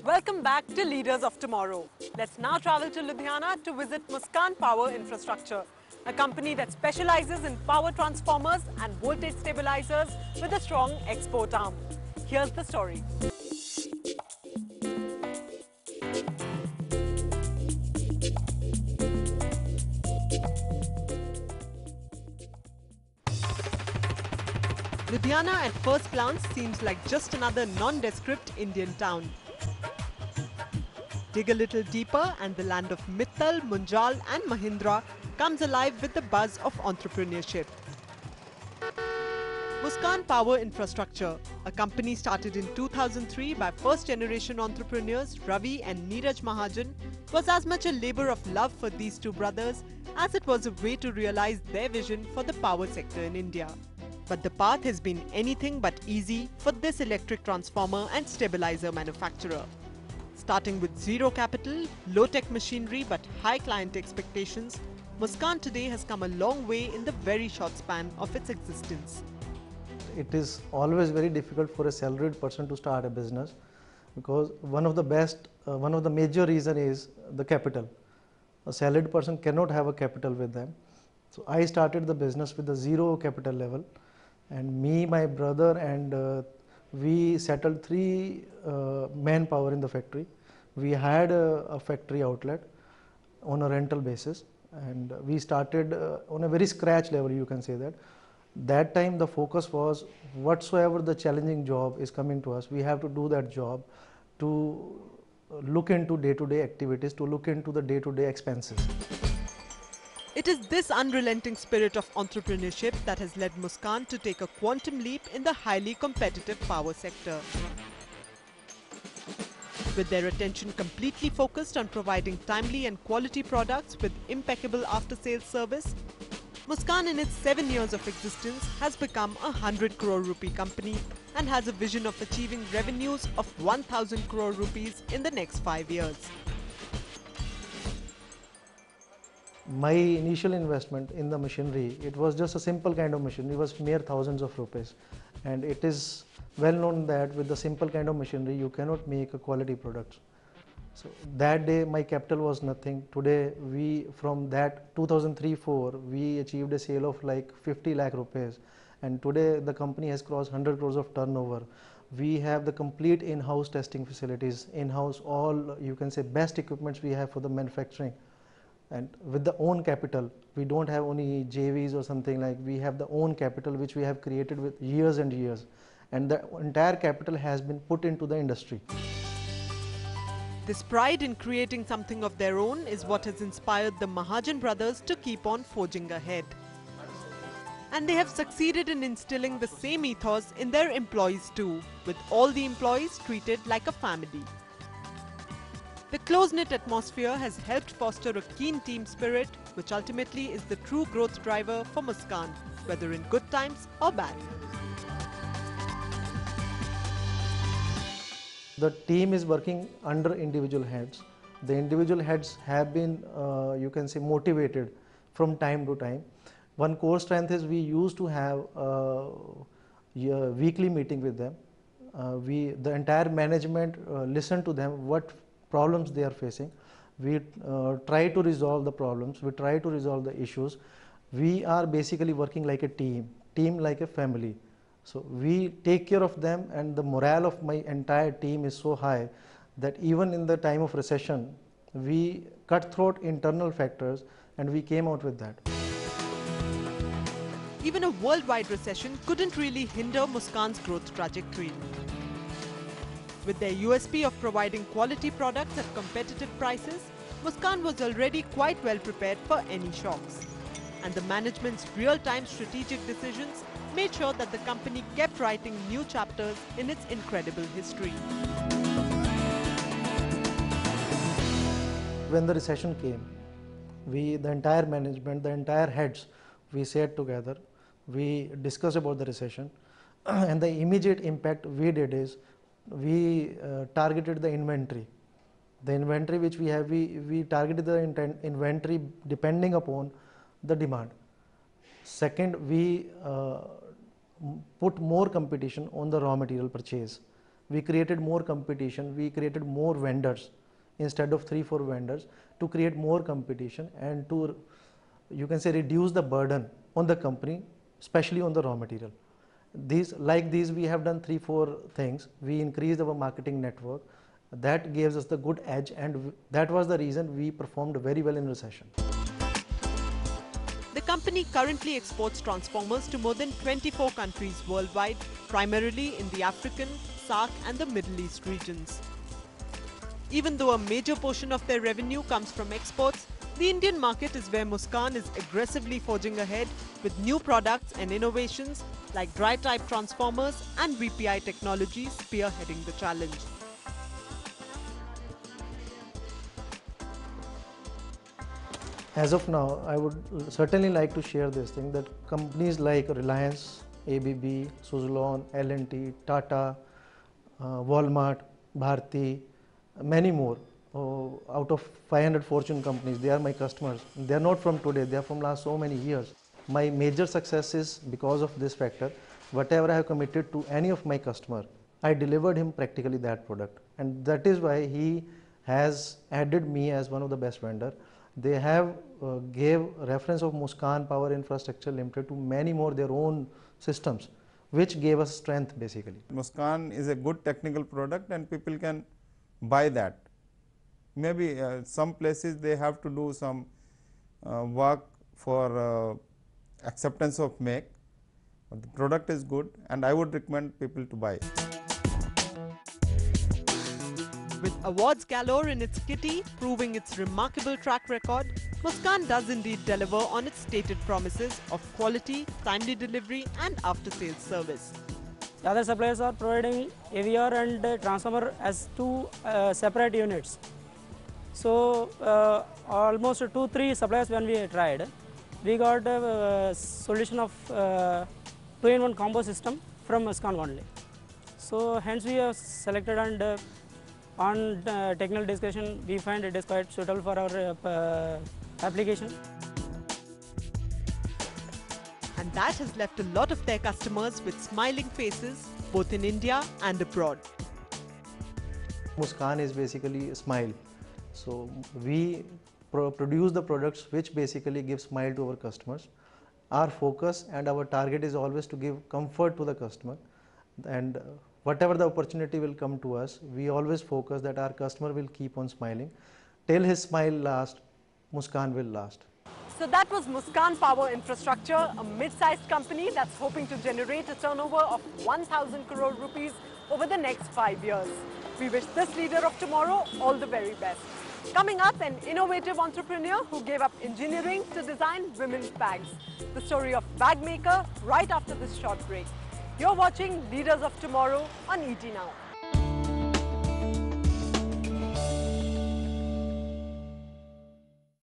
Welcome back to Leaders of Tomorrow. Let's now travel to Ludhiana to visit Muskaan Power Infrastructure, a company that specializes in power transformers and voltage stabilizers with a strong export arm. Here's the story. Ludhiana at first glance seems like just another nondescript Indian town. Dig a little deeper and the land of Mittal, Munjal and Mahindra comes alive with the buzz of entrepreneurship. Muskaan Power Infrastructure, a company started in 2003 by first-generation entrepreneurs Ravi and Neeraj Mahajan, was as much a labor of love for these two brothers as it was a way to realize their vision for the power sector in India. But the path has been anything but easy for this electric transformer and stabilizer manufacturer. Starting with zero capital, low-tech machinery but high client expectations, Muskaan today has come a long way in the very short span of its existence. It is always very difficult for a salaried person to start a business because one of the major reason is the capital. A salaried person cannot have a capital with them. So I started the business with a zero capital level, and me, my brother, and we settled three manpower in the factory. We had a factory outlet on a rental basis, and we started on a very scratch level, you can say that. That time the focus was whatsoever the challenging job is coming to us, we have to do that job, to look into day-to-day activities, to look into the day-to-day expenses. It is this unrelenting spirit of entrepreneurship that has led Muskaan to take a quantum leap in the highly competitive power sector. With their attention completely focused on providing timely and quality products with impeccable after-sales service, Muskaan in its 7 years of existence has become a 100 crore rupee company and has a vision of achieving revenues of 1000 crore rupees in the next 5 years. My initial investment in the machinery, it was just a simple kind of machinery, it was mere thousands of rupees. And it is well known that with the simple kind of machinery, you cannot make a quality product. So that day my capital was nothing. Today from that 2003-04, we achieved a sale of like 50 lakh rupees. And today the company has crossed 100 crores of turnover. We have the complete in-house testing facilities, in-house all, you can say, best equipments we have for the manufacturing. And with the own capital, we don't have only JVs or something, like we have the own capital which we have created with years and years, and the entire capital has been put into the industry. This pride in creating something of their own is what has inspired the Mahajan brothers to keep on forging ahead. And they have succeeded in instilling the same ethos in their employees too, with all the employees treated like a family. The close-knit atmosphere has helped foster a keen team spirit, which ultimately is the true growth driver for Muskaan, whether in good times or bad. The team is working under individual heads. The individual heads have been, you can say, motivated from time to time. One core strength is we used to have a weekly meeting with them. The entire management listen to them, what problems they are facing. We try to resolve the problems, we try to resolve the issues. We are basically working like a team like a family. So we take care of them, and the morale of my entire team is so high that even in the time of recession, we cut through internal factors and we came out with that. Even a worldwide recession couldn't really hinder Muskaan's growth trajectory. With their USP of providing quality products at competitive prices, Muskaan was already quite well prepared for any shocks. And the management's real-time strategic decisions made sure that the company kept writing new chapters in its incredible history. When the recession came, the entire management, the entire heads, we sat together, we discussed about the recession, and the immediate impact we did is we targeted the inventory. The inventory which we have, we targeted the inventory depending upon the demand. Second, we put more competition on the raw material purchase. We created more competition, we created more vendors instead of 3-4 vendors to create more competition and to, you can say, reduce the burden on the company, especially on the raw material. Like these we have done 3-4 things. We increased our marketing network. That gives us the good edge, and that was the reason we performed very well in recession. The company currently exports transformers to more than 24 countries worldwide, primarily in the African, SAARC and the Middle East regions. Even though a major portion of their revenue comes from exports, the Indian market is where Muskaan is aggressively forging ahead with new products and innovations like dry-type transformers and VPI technology spearheading the challenge. As of now, I would certainly like to share this thing that companies like Reliance, ABB, Suzlon, L&T, Tata, Walmart, Bharti, many more, out of 500 Fortune companies, they are my customers. They are not from today, they are from last so many years. My major success is because of this factor. Whatever I have committed to any of my customer, I delivered him practically that product, and that is why he has added me as one of the best vendor. They have gave reference of Muskaan Power Infrastructure Limited to many more their own systems, which gave us strength basically. Muskaan is a good technical product and people can buy that. Maybe some places they have to do some work for acceptance of make, but the product is good and I would recommend people to buy. With awards galore in its kitty, proving its remarkable track record, Muskaan does indeed deliver on its stated promises of quality, timely delivery and after-sales service. The other suppliers are providing AVR and transformer as two separate units. So almost 2-3 suppliers when we tried, we got a solution of 2-in-1 combo system from Muskaan only. So hence we have selected, and on technical discussion we find it is quite suitable for our application. And that has left a lot of their customers with smiling faces both in India and abroad. Muskaan is basically a smile. So we produce the products which basically give smile to our customers. Our focus and our target is always to give comfort to the customer, and whatever the opportunity will come to us, we always focus that our customer will keep on smiling. Till his smile lasts, Muskaan will last. So that was Muskaan Power Infrastructure, a mid-sized company that's hoping to generate a turnover of 1,000 crore rupees over the next 5 years. We wish this leader of tomorrow all the very best. Coming up, an innovative entrepreneur who gave up engineering to design women's bags. The story of bag maker right after this short break. You're watching Leaders of Tomorrow on ET Now.